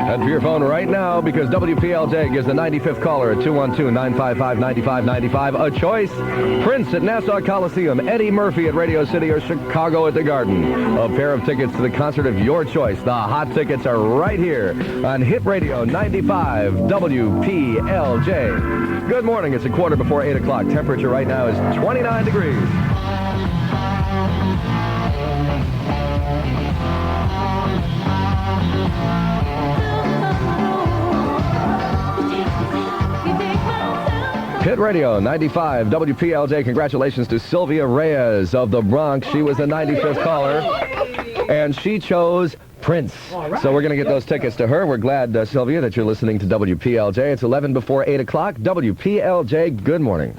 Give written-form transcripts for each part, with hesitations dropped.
Head for your phone right now because WPLJ gives the 95th caller at 212-955-9595 a choice. Prince at Nassau Coliseum, Eddie Murphy at Radio City, or Chicago at the Garden. A pair of tickets to the concert of your choice. The hot tickets are right here on Hit Radio 95 WPLJ. Good morning. It's a quarter before 8 o'clock. Temperature right now is 29 degrees. Hit Radio 95 WPLJ. Congratulations to Sylvia Reyes of the Bronx. She was the 95th caller, and she chose Prince. So we're going to get those tickets to her. We're glad, Sylvia, that you're listening to WPLJ. It's 11 before 8 o'clock. WPLJ, good morning.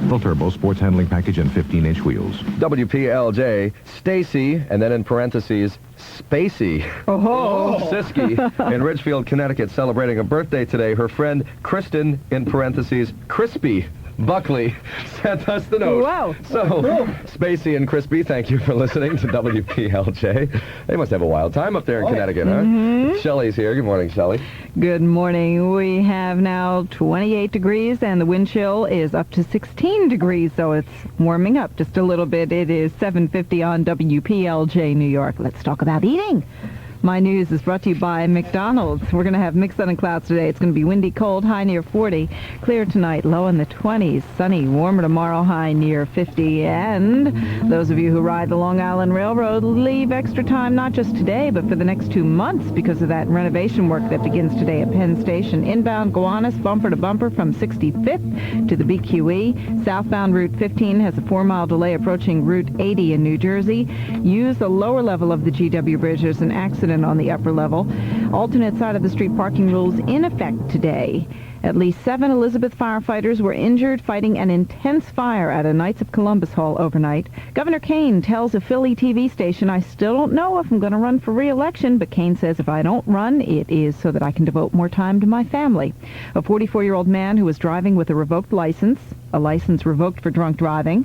Full turbo sports handling package and 15-inch wheels. WPLJ, Stacy, and then in parentheses, Spacey. Siskey in Ridgefield, Connecticut, celebrating a birthday today. Her friend Kristen, in parentheses, Crispy Buckley, sent us the note. Wow. So, Spacey and Crispy, thank you for listening to WPLJ. They must have a wild time up there in Connecticut, huh? Shelley's here. Good morning, Shelley. Good morning. We have now 28 degrees, and the wind chill is up to 16 degrees, so it's warming up just a little bit. It is 7:50 on WPLJ New York. Let's talk about eating. My news is brought to you by McDonald's. We're going to have mixed sun and clouds today. It's going to be windy, cold, high near 40. Clear tonight, low in the 20s. Sunny, warmer tomorrow, high near 50. And those of you who ride the Long Island Railroad leave extra time, not just today, but for the next 2 months because of that renovation work that begins today at Penn Station. Inbound Gowanus, bumper to bumper from 65th to the BQE. Southbound Route 15 has a 4-mile delay approaching Route 80 in New Jersey. Use the lower level of the GW Bridge. There's an accident on the upper level. Alternate side of the street parking rules in effect today. At least 7 Elizabeth firefighters were injured fighting an intense fire at a Knights of Columbus Hall overnight. Governor Kane tells a Philly TV station, "I still don't know if I'm going to run for re-election, but Kane says if I don't run, it is so that I can devote more time to my family." A 44-year-old man who was driving with a revoked license, a license revoked for drunk driving,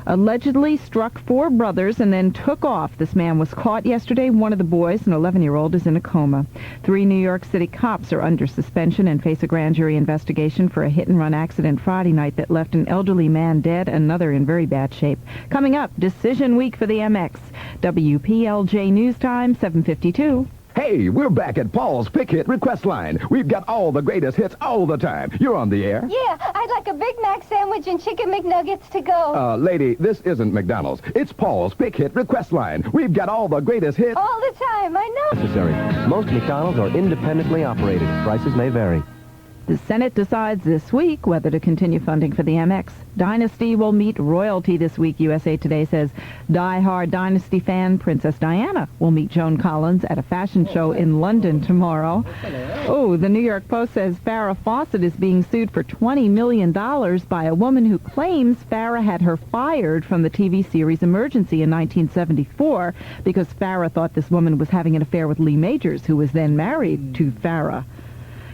allegedly struck 4 brothers and then took off. This man was caught yesterday. One of the boys, an 11-year-old, is in a coma. 3 New York City cops are under suspension and face a grand jury investigation for a hit-and-run accident Friday night that left an elderly man dead, another in very bad shape. Coming up, decision week for the MX. WPLJ News Time, 7:52. Hey, we're back at Paul's Pick Hit Request Line. We've got all the greatest hits all the time. You're on the air. Yeah, I'd like a Big Mac sandwich and chicken McNuggets to go. Lady, this isn't McDonald's. It's Paul's Pick Hit Request Line. We've got all the greatest hits. All the time, I know. Necessary. Most McDonald's are independently operated. Prices may vary. The Senate decides this week whether to continue funding for the MX. Dynasty will meet royalty this week, USA Today says. Die-hard Dynasty fan Princess Diana will meet Joan Collins at a fashion show in London tomorrow. Oh, the New York Post says Farrah Fawcett is being sued for $20 million by a woman who claims Farrah had her fired from the TV series Emergency in 1974 because Farrah thought this woman was having an affair with Lee Majors, who was then married to Farrah.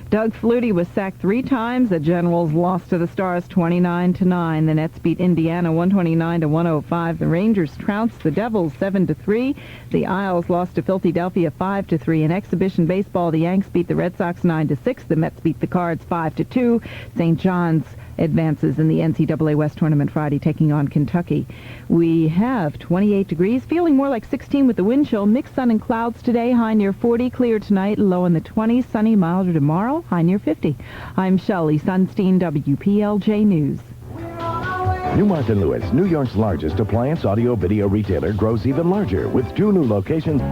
Doug Flutie was sacked 3 times. The Generals lost to the Stars 29-9. The Nets beat Indiana 129-105. The Rangers trounced the Devils 7-3. The Isles lost to Philadelphia 5-3. In exhibition baseball, the Yanks beat the Red Sox 9-6. The Mets beat the Cards 5-2. St. John's advances in the NCAA West Tournament Friday, taking on Kentucky. We have 28 degrees, feeling more like 16 with the wind chill. Mixed sun and clouds today, high near 40. Clear tonight, low in the 20s. Sunny, milder tomorrow, high near 50. I'm Shelley Sunstein, WPLJ News. Newmarket Lewis, New York's largest appliance audio-video retailer, grows even larger with 2 new locations.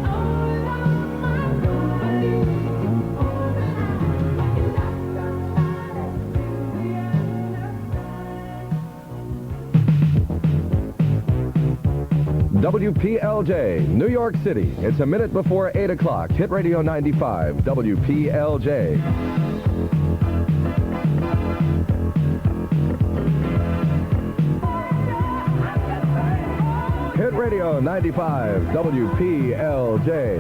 WPLJ, New York City. It's a minute before 8 o'clock. Hit Radio 95, WPLJ. Hit Radio 95, WPLJ.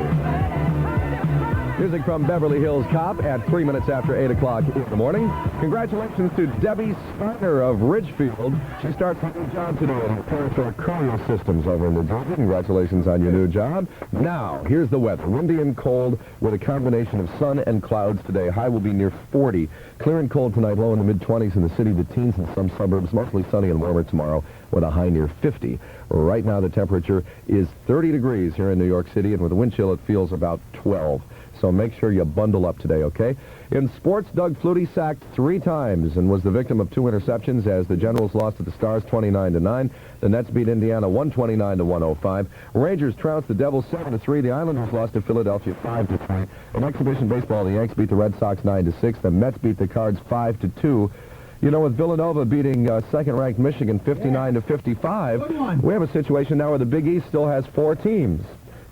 Music from Beverly Hills Cop at 3 minutes after 8 o'clock in the morning. Congratulations to Debbie Steiner of Ridgefield. She starts a new job today in the Territorial Courier Systems over in New Jersey. Congratulations on your new job. Now, here's the weather. Windy and cold with a combination of sun and clouds today. High will be near 40. Clear and cold tonight, low in the mid-20s in the city, the teens in some suburbs. Mostly sunny and warmer tomorrow with a high near 50. Right now, the temperature is 30 degrees here in New York City, and with a wind chill, it feels about 12. So make sure you bundle up today, okay? In sports, Doug Flutie sacked 3 times and was the victim of 2 interceptions as the Generals lost to the Stars 29-9. The Nets beat Indiana 129-105. Rangers trounced the Devils 7-3. The Islanders lost to Philadelphia 5-3. In exhibition baseball, the Yanks beat the Red Sox 9-6. The Mets beat the Cards 5-2. You know, with Villanova beating second-ranked Michigan 59-55, we have a situation now where the Big East still has 4 teams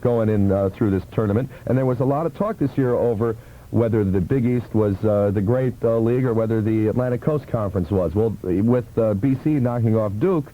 going in through this tournament. And there was a lot of talk this year over whether the Big East was the great league or whether the Atlantic Coast Conference was. Well, with BC knocking off Duke,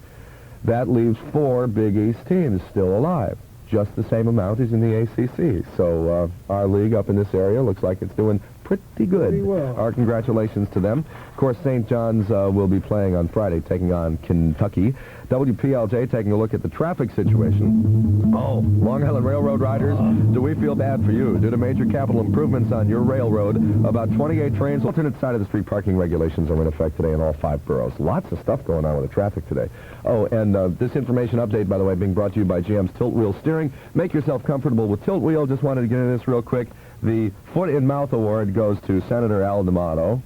that leaves 4 Big East teams still alive. Just the same amount as in the ACC. So our league up in this area looks like it's doing pretty good. Pretty well. Our congratulations to them. Of course, St. John's will be playing on Friday, taking on Kentucky. WPLJ taking a look at the traffic situation. Oh, Long Island Railroad riders, do we feel bad for you? Due to major capital improvements on your railroad, about 28 trains, alternate side of the street parking regulations are in effect today in all 5 boroughs. Lots of stuff going on with the traffic today. Oh, and this information update, by the way, being brought to you by GM's Tilt Wheel Steering. Make yourself comfortable with Tilt Wheel. Just wanted to get into this real quick. The Foot in Mouth Award goes to Senator Al D'Amato.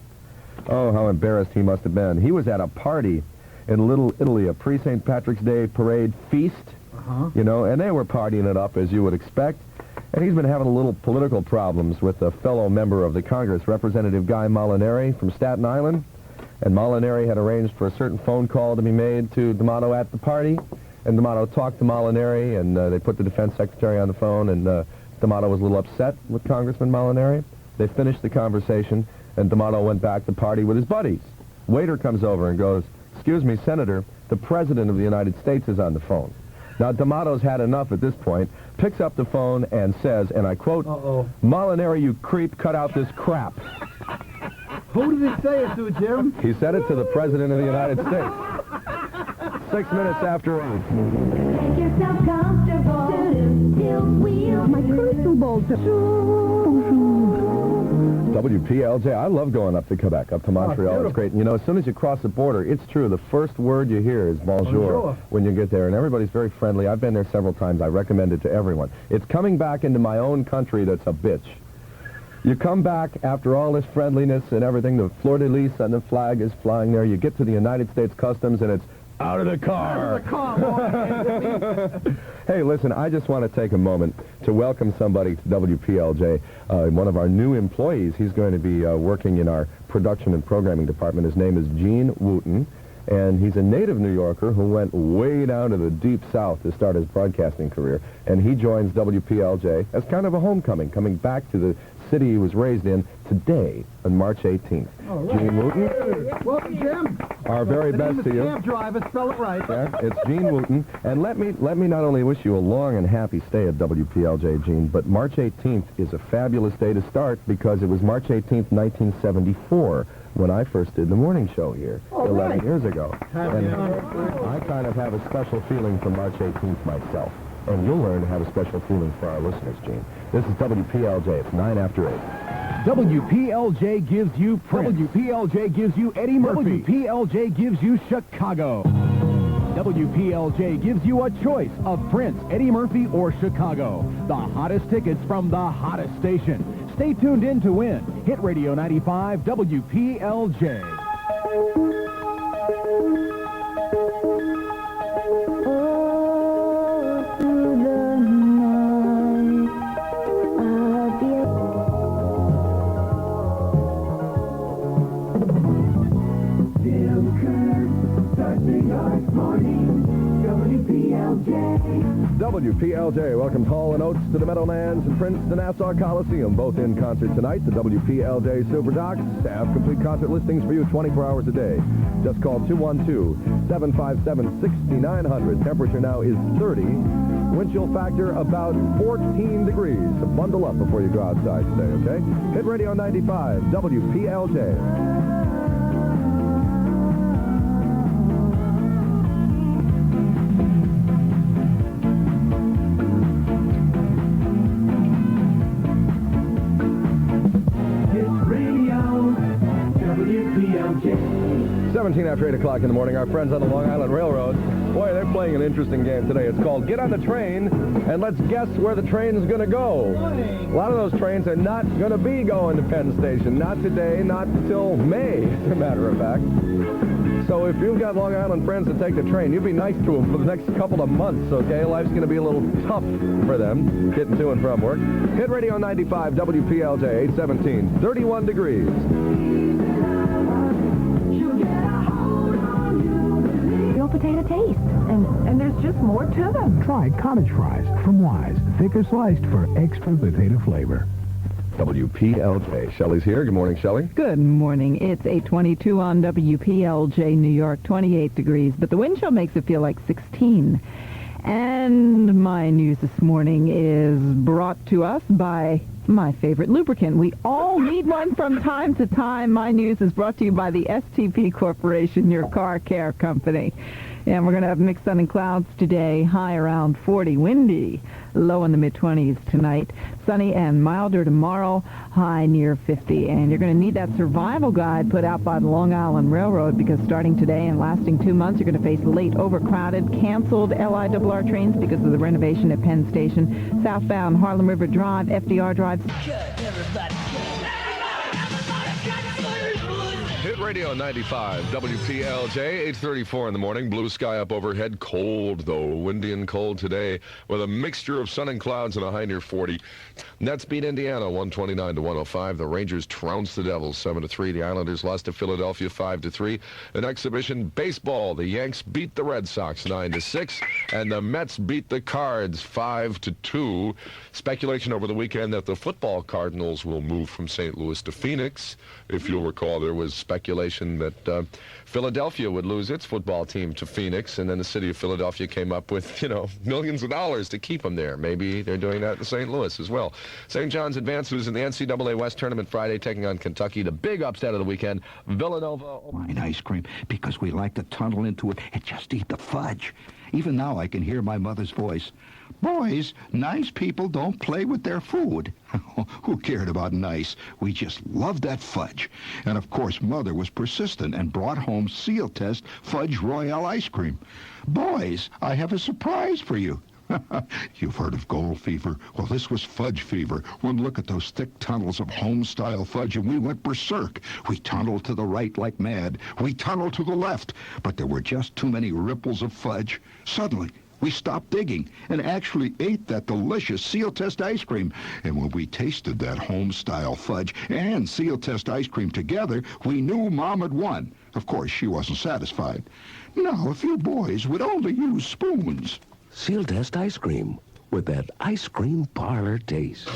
Oh, how embarrassed he must have been. He was at a party in Little Italy, a pre-St. Patrick's Day parade feast, you know, and they were partying it up as you would expect. And he's been having a little political problems with a fellow member of the Congress, Representative Guy Molinari from Staten Island. And Molinari had arranged for a certain phone call to be made to D'Amato at the party. And D'Amato talked to Molinari, and they put the defense secretary on the phone, and D'Amato was a little upset with Congressman Molinari. They finished the conversation, and D'Amato went back to party with his buddies. Waiter comes over and goes, "Excuse me, Senator, the President of the United States is on the phone." Now, D'Amato's had enough at this point, picks up the phone and says, and I quote, "Molinari, you creep, cut out this crap." Who did he say it to, Jim? He said it to the President of the United States. 6 minutes after 8. Make yourself comfortable. Tilt wheel. My crystal ball. WPLJ, I love going up to Quebec, up to Montreal. It's great. And, you know, as soon as you cross the border, it's true. The first word you hear is bonjour when you get there, and everybody's very friendly. I've been there several times. I recommend it to everyone. It's coming back into my own country that's a bitch. You come back after all this friendliness and everything, the fleur-de-lis and the flag is flying there. You get to the United States Customs, and it's out of the car. Out of the car. Hey, listen, I just want to take a moment to welcome somebody to WPLJ, one of our new employees. He's going to be working in our production and programming department. His name is Gene Wooten, and he's a native New Yorker who went way down to the deep south to start his broadcasting career. And he joins WPLJ as kind of a homecoming, coming back to the city he was raised in today on March 18th. Right. Gene Wooten. Welcome, Jim. Our very best to you. Cab driver, spell it right. Yeah, it's Gene Wooten. And let me not only wish you a long and happy stay at WPLJ, Gene, but March 18th is a fabulous day to start because it was March 18th, 1974, when I first did the morning show here 11 years ago. And I kind of have a special feeling for March 18th myself. And you'll learn to have a special feeling for our listeners, Gene. This is WPLJ. It's 9 after 8. WPLJ gives you Prince. WPLJ gives you Eddie Murphy. WPLJ gives you Chicago. WPLJ gives you a choice of Prince, Eddie Murphy, or Chicago. The hottest tickets from the hottest station. Stay tuned in to win. Hit Radio 95 WPLJ. WPLJ welcomes Hall & Oates to the Meadowlands and Prince to the Nassau Coliseum, both in concert tonight. The WPLJ Super Docs have complete concert listings for you 24 hours a day. Just call 212-757-6900. Temperature now is 30. Wind chill factor about 14 degrees. So bundle up before you go outside today, okay? Hit Radio 95, WPLJ. WPLJ. 17 after 8 o'clock in the morning, our friends on the Long Island Railroad, boy, they're playing an interesting game today. It's called Get on the Train, and let's guess where the train's going to go. A lot of those trains are not going to be going to Penn Station. Not today, not until May, as a matter of fact. So if you've got Long Island friends that take the train, you be nice to them for the next couple of months, okay? Life's going to be a little tough for them, getting to and from work. Hit Radio 95, WPLJ, 817, 31 degrees. Potato taste, and there's just more to them. Try cottage fries from Wise. Thicker sliced for extra potato flavor. WPLJ. Shelley's here. Good morning, Shelley. Good morning. It's 8:22 on WPLJ New York, 28 degrees, but the wind chill makes it feel like 16. And my news this morning is brought to us by my favorite lubricant. We all need one from time to time. My news is brought to you by the STP Corporation, your car care company. And we're going to have mixed sun and clouds today, high around 40, windy, low in the mid-20s tonight, sunny and milder tomorrow, high near 50. And you're going to need that survival guide put out by the Long Island Railroad, because starting today and lasting 2 months, you're going to face late, overcrowded, canceled LIRR trains because of the renovation at Penn Station, southbound Harlem River Drive, FDR Drive. Hit Radio 95, WPLJ, 8:34 in the morning. Blue sky up overhead. Cold, though. Windy and cold today with a mixture of sun and clouds and a high near 40. Nets beat Indiana 129-105. The Rangers trounced the Devils 7-3. The Islanders lost to Philadelphia 5-3. In exhibition baseball, the Yanks beat the Red Sox 9-6. And the Mets beat the Cards 5-2. Speculation over the weekend that the football Cardinals will move from St. Louis to Phoenix. If you'll recall, there was speculation that Philadelphia would lose its football team to Phoenix, and then the city of Philadelphia came up with, millions of dollars to keep them there. Maybe they're doing that in St. Louis as well. St. John's advances in the NCAA West Tournament Friday, taking on Kentucky. The big upset of the weekend, Villanova. Mine ice cream, because we like to tunnel into it and just eat the fudge. Even now I can hear my mother's voice. Boys, nice people don't play with their food. Who cared about nice? We just loved that fudge. And of course, Mother was persistent and brought home Seal Test Fudge Royale ice cream. Boys, I have a surprise for you. You've heard of gold fever? Well, this was fudge fever. One look at those thick tunnels of home-style fudge, and we went berserk. We tunneled to the right like mad. We tunneled to the left. But there were just too many ripples of fudge. Suddenly, we stopped digging and actually ate that delicious Seal Test ice cream. And when we tasted that home-style fudge and Seal Test ice cream together, we knew Mom had won. Of course, she wasn't satisfied. Now, if you boys would only use spoons. Seal Test ice cream with that ice cream parlor taste.